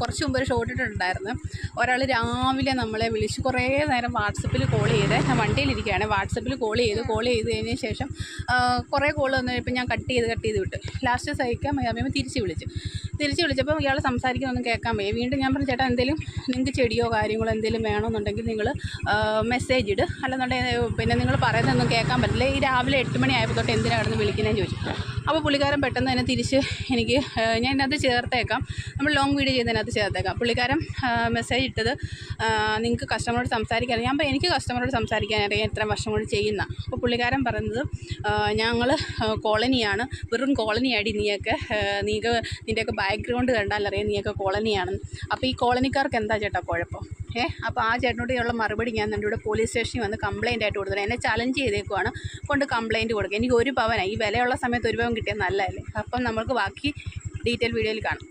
കുറച്ച് മുമ്പ് ഒരു ഷോട്ട് ഇട്ടിട്ടുണ്ടായിരുന്നു. ഒരാൾ രാവിലെ നമ്മളെ വിളിച്ച് കുറേ നേരം വാട്സപ്പിൽ കോൾ ചെയ്ത്, ഞാൻ വണ്ടിയിലിരിക്കുകയാണ്, വാട്സപ്പിൽ കോൾ ചെയ്ത് കഴിഞ്ഞതിന് ശേഷം കുറേ കോൾ വന്നു കഴിഞ്ഞപ്പോൾ ഞാൻ കട്ട് ചെയ്ത് വിട്ടു. ലാസ്റ്റ് സഹിക്കാൻ വയ്യാതെ തിരിച്ച് വിളിച്ചപ്പോൾ ഇയാൾ സംസാരിക്കുന്നൊന്നും കേൾക്കാൻ വയ്യ. വീണ്ടും ഞാൻ പറഞ്ഞു, ചേട്ടാ എന്തെങ്കിലും നിങ്ങൾക്ക് ചെടിയോ കാര്യങ്ങളോ എന്തെങ്കിലും വേണമെന്നുണ്ടെങ്കിൽ നിങ്ങൾ മെസ്സേജ് ഇട്, അല്ലെന്നുണ്ടെങ്കിൽ പിന്നെ നിങ്ങൾ പറയുന്നതൊന്നും കേൾക്കാൻ പറ്റില്ല, ഈ രാവിലെ 8 മണി ആയപ്പോൾ തൊട്ട് എന്തിനാണ് കിടന്ന് വിളിക്കുന്നതെന്ന് ചോദിച്ചു. അപ്പോൾ പുള്ളിക്കാരൻ പെട്ടെന്ന് തന്നെ തിരിച്ച് എനിക്ക്, ഞാൻ ഇതിനകത്ത് ചേർത്തേക്കാം, നമ്മൾ ലോങ് വീഡിയോ ചെയ്യുന്നതിനകത്ത് ചേർത്തേക്കാം. പുള്ളിക്കാരൻ മെസ്സേജ് ഇട്ടത്, നിങ്ങൾക്ക് കസ്റ്റമറോട് സംസാരിക്കാൻ അറിയാം. അപ്പോൾ എനിക്ക് കസ്റ്റമറോട് സംസാരിക്കാൻ അറിയാം, ഇത്ര വർഷം കൊണ്ട് ചെയ്യുന്ന. അപ്പോൾ പുള്ളിക്കാരൻ പറയുന്നത്, ഞങ്ങൾ കോളനിയാണ്, വെറും കോളനിയാടി നീയൊക്കെ, നിൻ്റെയൊക്കെ ബാക്ക്ഗ്രൗണ്ട് കണ്ടാലറിയാം നീയൊക്കെ കോളനിയാണെന്ന്. അപ്പോൾ ഈ കോളനിക്കാർക്ക് എന്താ ചേട്ടാ കുഴപ്പം? അപ്പോൾ ആ ചേട്ടനോടുള്ള മറുപടി ഞാൻ എൻ്റെ കൂടെ പോലീസ് സ്റ്റേഷനിൽ വന്ന് കംപ്ലയിൻ്റ് ആയിട്ട് കൊടുത്തത്. എന്നെ ചലഞ്ച് ചെയ്തേക്കുവാണ്, കൊണ്ട് കംപ്ലയിൻറ്റ് കൊടുക്കുക. എനിക്ക് 1 പവനാണ്, ഈ വിലയുള്ള സമയത്ത് 1 പവൻ കിട്ടിയാൽ നല്ലതല്ലേ. അപ്പം നമ്മൾക്ക് ബാക്കി ഡീറ്റെയിൽ വീഡിയോയിൽ കാണാം.